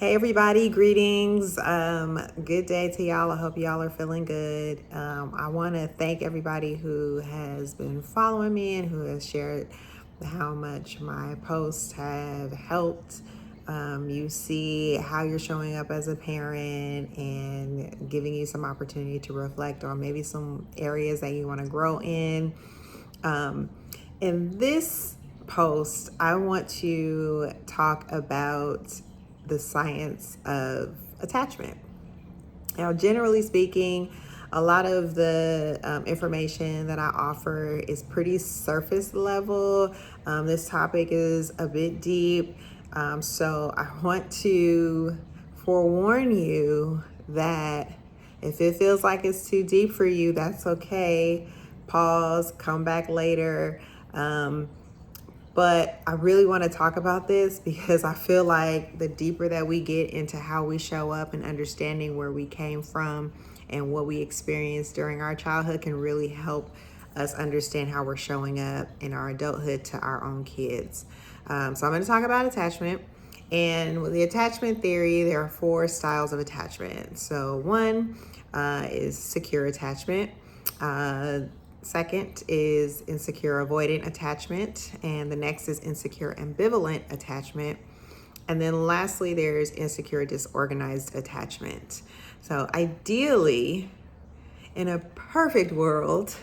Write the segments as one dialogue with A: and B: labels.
A: Hey everybody, greetings. Good day to y'all. I hope y'all are feeling good. I want to thank everybody who has been following me and who has shared how much my posts have helped. You see how you're showing up as a parent and giving you some opportunity to reflect on maybe some areas that you want to grow in. In this post, I want to talk about the science of attachment. Now, generally speaking, a lot of the information that I offer is pretty surface level. This topic is a bit deep. So I want to forewarn you that if it feels like it's too deep for you, that's okay. Pause, come back later. But I really want to talk about this because I feel like the deeper that we get into how we show up and understanding where we came from and what we experienced during our childhood can really help us understand how we're showing up in our adulthood to our own kids. So I'm going to talk about attachment. And with the attachment theory, there are 4 styles of attachment. So one is secure attachment. Second is insecure avoidant attachment, and the next is insecure ambivalent attachment. And then lastly, there's insecure disorganized attachment. So ideally, in a perfect world,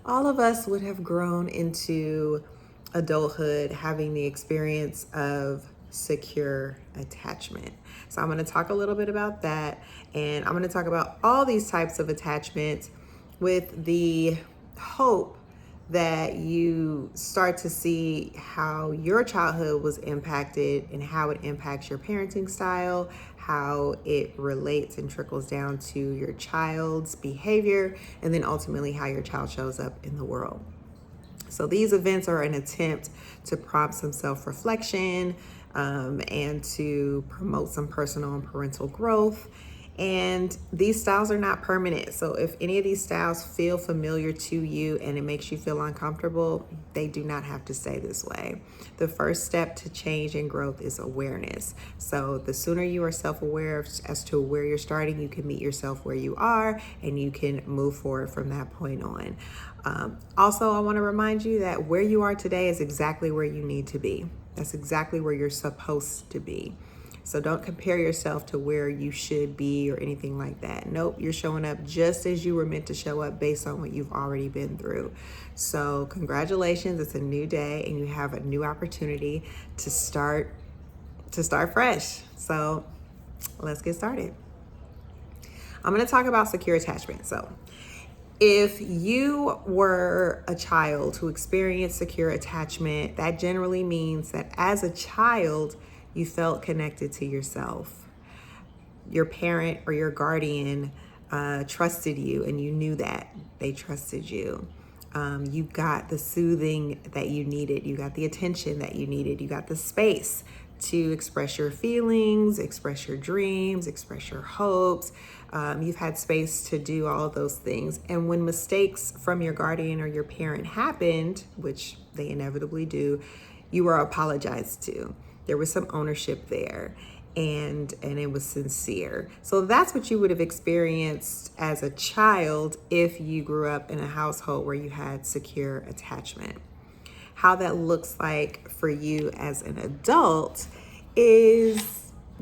A: all of us would have grown into adulthood having the experience of secure attachment. So I'm going to talk a little bit about that, and I'm going to talk about all these types of attachments with the hope that you start to see how your childhood was impacted and how it impacts your parenting style, how it relates and trickles down to your child's behavior, and then ultimately how your child shows up in the world. So these events are an attempt to prompt some self-reflection and to promote some personal and parental growth. And these styles are not permanent. So if any of these styles feel familiar to you and it makes you feel uncomfortable, they do not have to stay this way. The first step to change and growth is awareness. So the sooner you are self-aware as to where you're starting, you can meet yourself where you are and you can move forward from that point on. Also, I want to remind you that where you are today is exactly where you need to be. That's exactly where you're supposed to be. So don't compare yourself to where you should be or anything like that. Nope, you're showing up just as you were meant to show up based on what you've already been through. So congratulations, it's a new day and you have a new opportunity to start fresh. So let's get started. I'm going to talk about secure attachment. So if you were a child who experienced secure attachment, that generally means that as a child, you felt connected to yourself. Your parent or your guardian trusted you, and you knew that they trusted you. You got the soothing that you needed. You got the attention that you needed. You got the space to express your feelings, express your dreams, express your hopes. You've had space to do all of those things. And when mistakes from your guardian or your parent happened, which they inevitably do, you were apologized to. There was some ownership there, and it was sincere. So that's what you would have experienced as a child if you grew up in a household where you had secure attachment. How that looks like for you as an adult is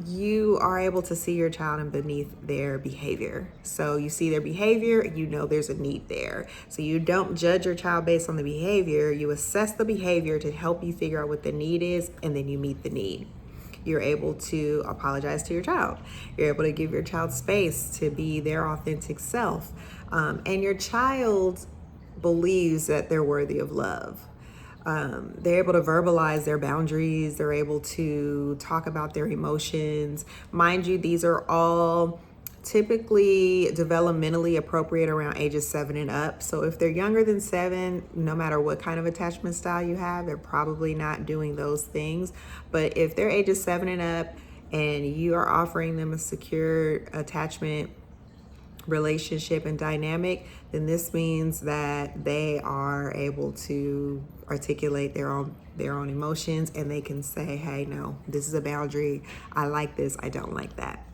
A: you are able to see your child and beneath their behavior. So you see their behavior, you know there's a need there. So you don't judge your child based on the behavior, you assess the behavior to help you figure out what the need is, and then you meet the need. You're able to apologize to your child. You're able to give your child space to be their authentic self. And your child believes that they're worthy of love. They're able to verbalize their boundaries. They're able to talk about their emotions. Mind you, these are all typically developmentally appropriate around ages 7 and up. So if they're younger than 7, no matter what kind of attachment style you have, they're probably not doing those things. But if they're ages 7 and up and you are offering them a secure attachment relationship and dynamic, then this means that they are able to articulate their own emotions, and they can say, hey, no, this is a boundary. I like this. I don't like that.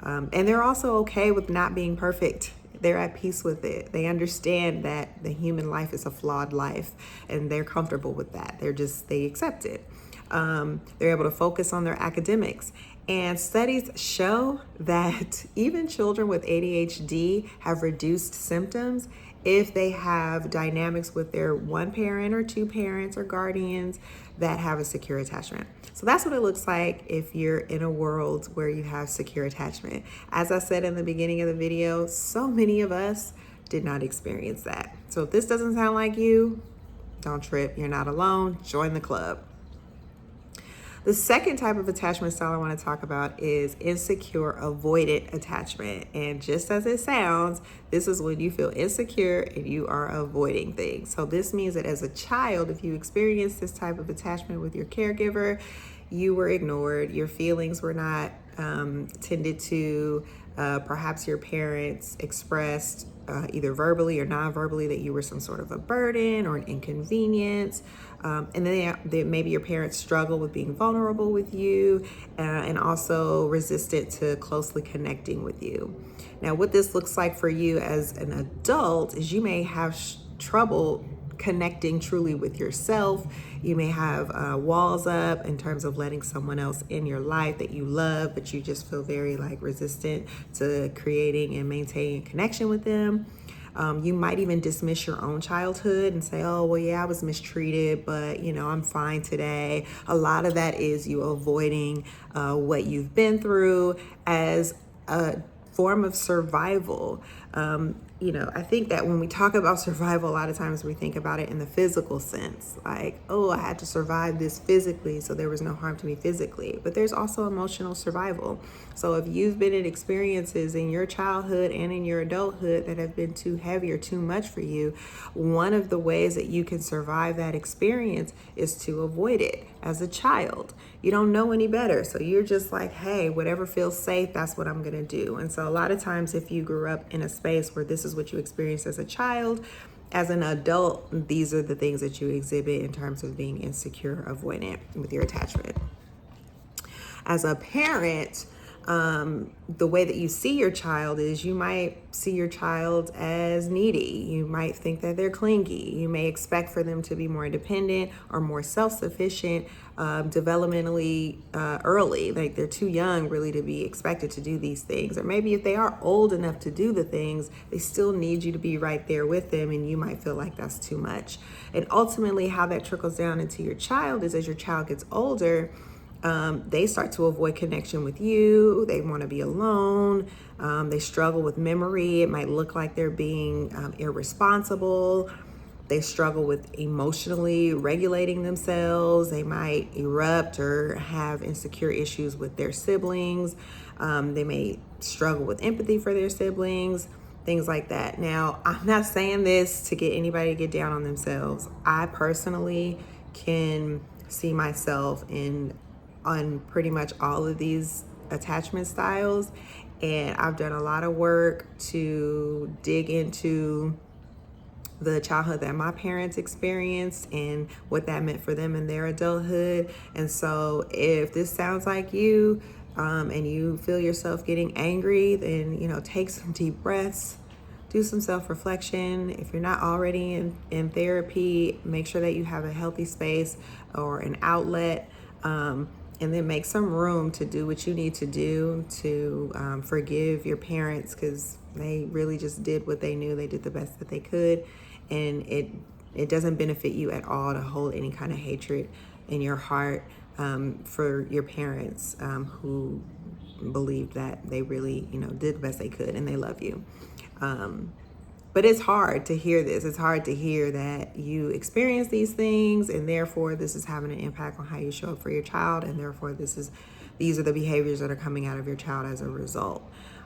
A: And they're also okay with not being perfect. They're at peace with it. They understand that the human life is a flawed life, and they're comfortable with that. They accept it. They're able to focus on their academics. And studies show that even children with ADHD have reduced symptoms if they have dynamics with their one parent or two parents or guardians that have a secure attachment. So that's what it looks like if you're in a world where you have secure attachment. As I said in the beginning of the video, so many of us did not experience that. So if this doesn't sound like you, don't trip. You're not alone. Join the club. The second type of attachment style I want to talk about is insecure avoidant attachment. And just as it sounds, this is when you feel insecure and you are avoiding things. So this means that as a child, if you experience this type of attachment with your caregiver, you were ignored, your feelings were not tended to, perhaps your parents expressed either verbally or non-verbally that you were some sort of a burden or an inconvenience. And then maybe your parents struggle with being vulnerable with you and also resistant to closely connecting with you. Now, what this looks like for you as an adult is you may have trouble connecting truly with yourself. You may have walls up in terms of letting someone else in your life that you love, but you just feel very resistant to creating and maintaining connection with them. You might even dismiss your own childhood and say, oh, well, yeah, I was mistreated, but I'm fine today. A lot of that is you avoiding what you've been through as a form of survival. I think that when we talk about survival, a lot of times we think about it in the physical sense, like, oh, I had to survive this physically, so there was no harm to me physically. But there's also emotional survival. So if you've been in experiences in your childhood and in your adulthood that have been too heavy or too much for you, one of the ways that you can survive that experience is to avoid it as a child. You don't know any better. So you're just like, hey, whatever feels safe, that's what I'm going to do. And so a lot of times if you grew up in a space where this is what you experienced as a child, as an adult, these are the things that you exhibit in terms of being insecure, avoidant with your attachment. As a parent, the way that you see your child is you might see your child as needy. You might think that they're clingy. You may expect for them to be more independent or more self-sufficient developmentally early. Like they're too young really to be expected to do these things. Or maybe if they are old enough to do the things, they still need you to be right there with them, and you might feel like that's too much. And ultimately how that trickles down into your child is as your child gets older, they start to avoid connection with you. They want to be alone. They struggle with memory. It might look like they're being irresponsible. They struggle with emotionally regulating themselves. They might erupt or have insecure issues with their siblings. They may struggle with empathy for their siblings, things like that. Now, I'm not saying this to get anybody to get down on themselves. I personally can see myself on pretty much all of these attachment styles, and I've done a lot of work to dig into the childhood that my parents experienced and what that meant for them in their adulthood. And so if this sounds like you and you feel yourself getting angry, then take some deep breaths, do some self-reflection. If you're not already in therapy, make sure that you have a healthy space or an outlet, and then make some room to do what you need to do to forgive your parents, because they really just did what they knew. They did the best that they could, and it doesn't benefit you at all to hold any kind of hatred in your heart for your parents who believed that they really did the best they could and they love you. But it's hard to hear this. It's hard to hear that you experience these things, and therefore this is having an impact on how you show up for your child, and therefore these are the behaviors that are coming out of your child as a result.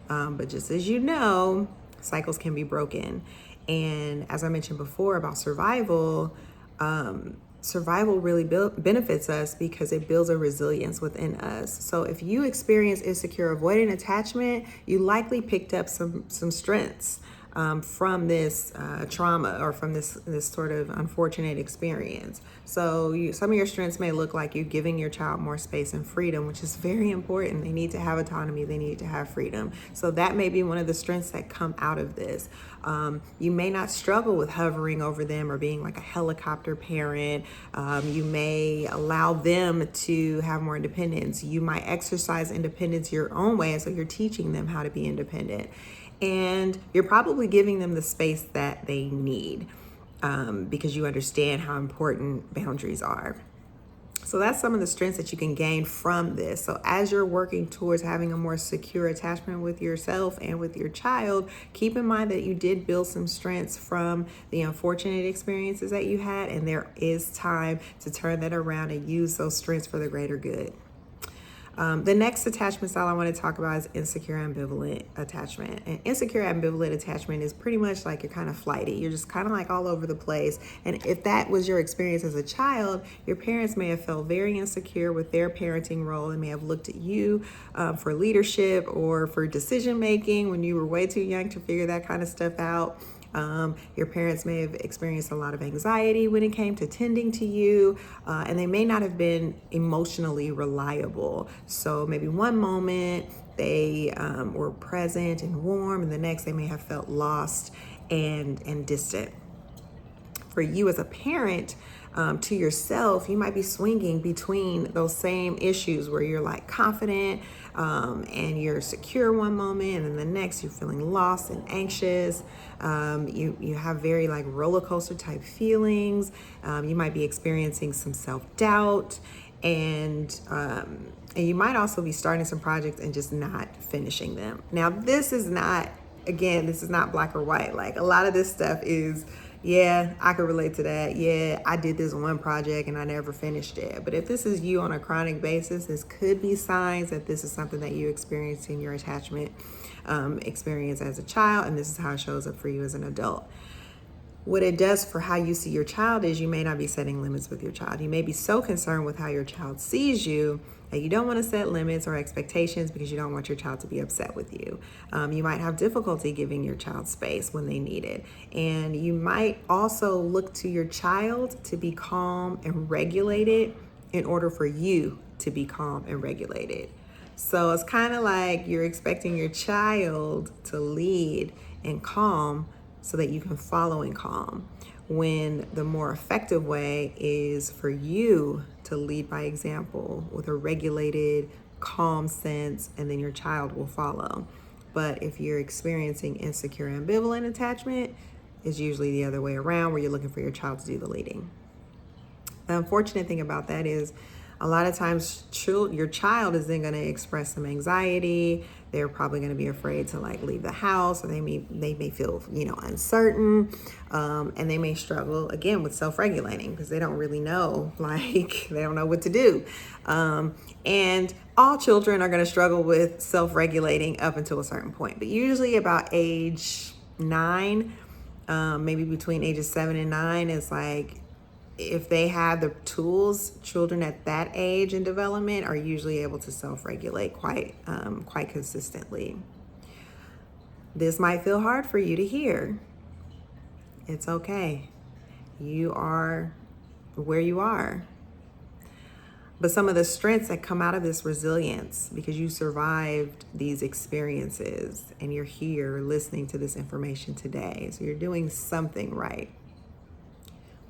A: But just as you know, cycles can be broken. And as I mentioned before about survival, survival really benefits us because it builds a resilience within us. So if you experience insecure avoidant attachment, you likely picked up some strengths. from this trauma or from this sort of unfortunate experience. So some of your strengths may look like you giving your child more space and freedom, which is very important. They need to have autonomy. They need to have freedom. So that may be one of the strengths that come out of this. You may not struggle with hovering over them or being like a helicopter parent. You may allow them to have more independence. You might exercise independence your own way, and so you're teaching them how to be independent. And you're probably giving them the space that they need because you understand how important boundaries are. So that's some of the strengths that you can gain from this. So as you're working towards having a more secure attachment with yourself and with your child, keep in mind that you did build some strengths from the unfortunate experiences that you had, and there is time to turn that around and use those strengths for the greater good. The next attachment style I want to talk about is insecure ambivalent attachment. And insecure ambivalent attachment is pretty much like you're kind of flighty. You're just kind of like all over the place. And if that was your experience as a child, your parents may have felt very insecure with their parenting role and may have looked at you for leadership or for decision making when you were way too young to figure that kind of stuff out. Your parents may have experienced a lot of anxiety when it came to tending to you, and they may not have been emotionally reliable. So maybe one moment they were present and warm, and the next they may have felt lost and distant. For you as a parent, to yourself, you might be swinging between those same issues where you're like confident and you're secure one moment, and then the next you're feeling lost and anxious. You have very like roller coaster type feelings. You might be experiencing some self-doubt, and you might also be starting some projects and just not finishing them. Now, this is not black or white. Like a lot of this stuff is, yeah, I could relate to that. Yeah, I did this one project and I never finished it. But if this is you on a chronic basis, this could be signs that this is something that you experienced in your attachment experience as a child, and this is how it shows up for you as an adult. What it does for how you see your child is you may not be setting limits with your child. You may be so concerned with how your child sees you that you don't want to set limits or expectations because you don't want your child to be upset with you. You might have difficulty giving your child space when they need it. And you might also look to your child to be calm and regulated in order for you to be calm and regulated. So it's kind of like you're expecting your child to lead and calm so that you can follow in calm, when the more effective way is for you to lead by example with a regulated, calm sense, and then your child will follow. But if you're experiencing insecure ambivalent attachment, it's usually the other way around, where you're looking for your child to do the leading. The unfortunate thing about that is a lot of times your child is then going to express some anxiety. They're probably going to be afraid to like leave the house, or they may feel, uncertain, and they may struggle again with self-regulating because they don't really know, like they don't know what to do. And all children are going to struggle with self-regulating up until a certain point, but usually about age 9, maybe between ages 7 and 9, is like, if they have the tools, children at that age in development are usually able to self-regulate quite consistently. This might feel hard for you to hear. It's okay. You are where you are. But some of the strengths that come out of this resilience, because you survived these experiences and you're here listening to this information today, so you're doing something right.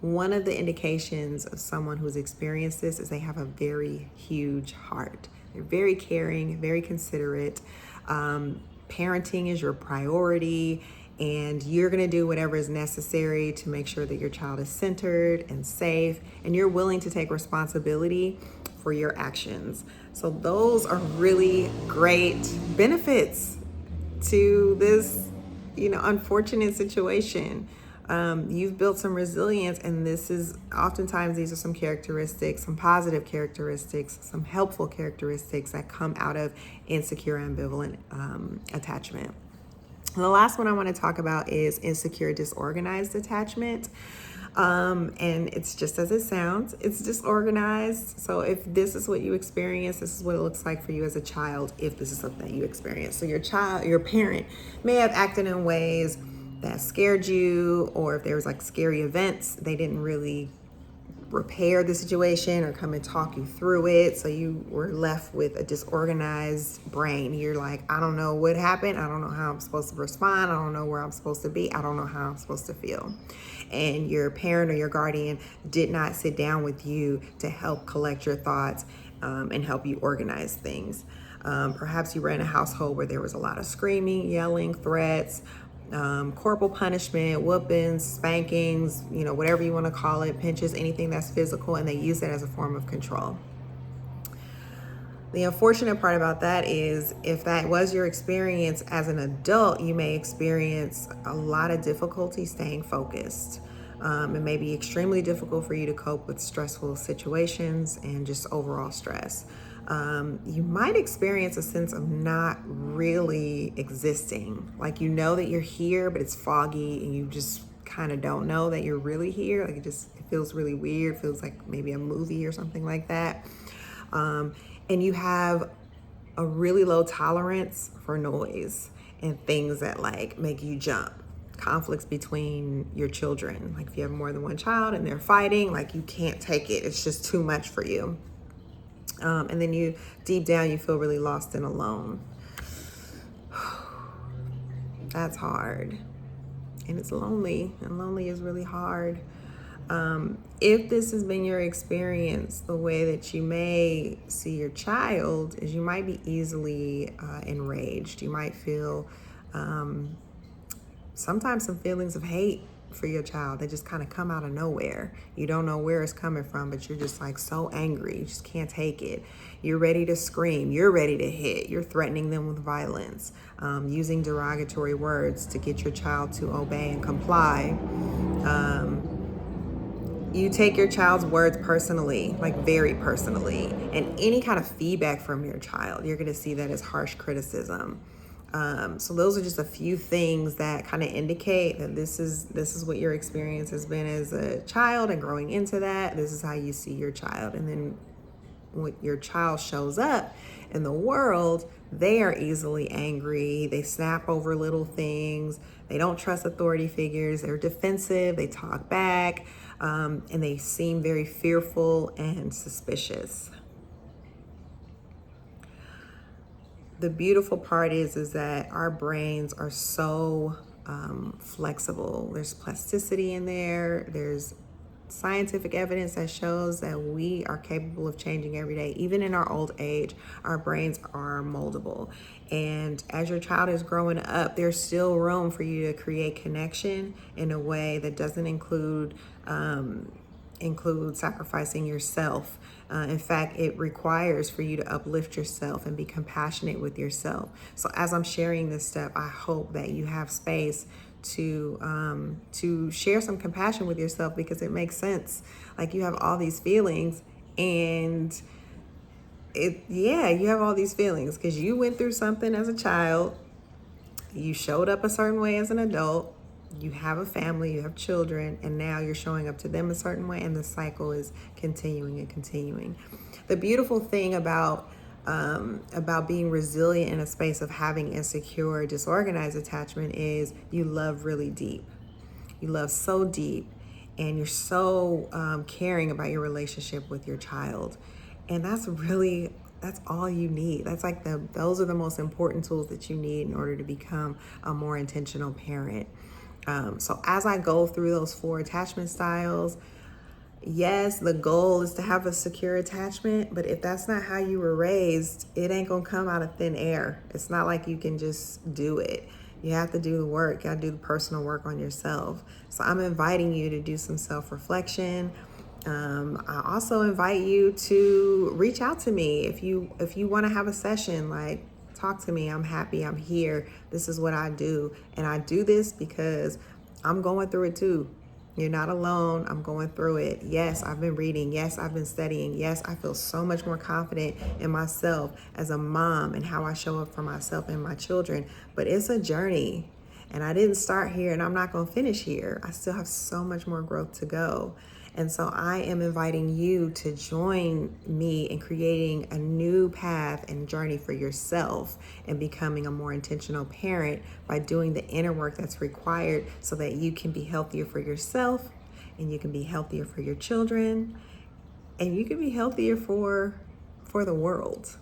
A: One of the indications of someone who's experienced this is they have a very huge heart. They're very caring, very considerate. Parenting is your priority, and you're going to do whatever is necessary to make sure that your child is centered and safe, and you're willing to take responsibility for your actions. So those are really great benefits to this, unfortunate situation. You've built some resilience, and these are some characteristics, some positive characteristics, some helpful characteristics that come out of insecure ambivalent attachment. And the last one I want to talk about is insecure disorganized attachment. And it's just as it sounds, it's disorganized. So if this is what you experience, this is what it looks like for you as a child, if this is something that you experience. So your parent may have acted in ways that scared you, or if there was like scary events, they didn't really repair the situation or come and talk you through it. So you were left with a disorganized brain. You're like, I don't know what happened. I don't know how I'm supposed to respond. I don't know where I'm supposed to be. I don't know how I'm supposed to feel. And your parent or your guardian did not sit down with you to help collect your thoughts and help you organize things. Perhaps you were in a household where there was a lot of screaming, yelling, threats, corporal punishment, whoopings, spankings, whatever you want to call it, pinches, anything that's physical, and they use that as a form of control. The unfortunate part about that is if that was your experience as an adult, you may experience a lot of difficulty staying focused. It may be extremely difficult for you to cope with stressful situations and just overall stress. You might experience a sense of not really existing. Like you know that you're here, but it's foggy and you just kind of don't know that you're really here. Like it feels really weird. It feels like maybe a movie or something like that. And you have a really low tolerance for noise and things that like make you jump. Conflicts between your children. Like if you have more than one child and they're fighting, like you can't take it. It's just too much for you. And then you, deep down, you feel really lost and alone. That's hard. And it's lonely. And lonely is really hard. If this has been your experience, the way that you may see your child is you might be easily enraged. You might feel sometimes some feelings of hate for your child that just kind of come out of nowhere. You don't know where it's coming from, but you're just like so angry. You just can't take it. You're ready to scream. You're ready to hit. You're threatening them with violence, using derogatory words to get your child to obey and comply. You take your child's words personally, like very personally, and any kind of feedback from your child, you're going to see that as harsh criticism. So those are just a few things that kind of indicate that this is what your experience has been as a child, and growing into that, this is how you see your child. And then when your child shows up in the world, they are easily angry. They snap over little things. They don't trust authority figures. They're defensive. They talk back, and they seem very fearful and suspicious. The beautiful part is that our brains are so flexible. There's plasticity in there. There's scientific evidence that shows that we are capable of changing every day. Even in our old age, our brains are moldable. And as your child is growing up, there's still room for you to create connection in a way that doesn't include sacrificing yourself. In fact, it requires for you to uplift yourself and be compassionate with yourself. So as I'm sharing this step, I hope that you have space to share some compassion with yourself, because it makes sense. Like you have all these feelings, and you have all these feelings because you went through something as a child. You showed up a certain way as an adult. You have a family, you have children, and now you're showing up to them a certain way, and the cycle is continuing and continuing. The beautiful thing about being resilient in a space of having insecure, disorganized attachment is you love really deep. You love so deep, and you're so caring about your relationship with your child. And that's all you need. That's like those are the most important tools that you need in order to become a more intentional parent. So as I go through those 4 attachment styles, yes, the goal is to have a secure attachment, but if that's not how you were raised, it ain't gonna come out of thin air. It's not like you can just do it. You have to do the work. You gotta do the personal work on yourself. So I'm inviting you to do some self-reflection. I also invite you to reach out to me if you want to have a session. Like, talk to me. I'm happy. I'm here. This is what I do. And I do this because I'm going through it too. You're not alone. I'm going through it. Yes, I've been reading. Yes, I've been studying. Yes, I feel so much more confident in myself as a mom and how I show up for myself and my children. But it's a journey. And I didn't start here, and I'm not going to finish here. I still have so much more growth to go. And so I am inviting you to join me in creating a new path and journey for yourself and becoming a more intentional parent by doing the inner work that's required so that you can be healthier for yourself and you can be healthier for your children and you can be healthier for the world.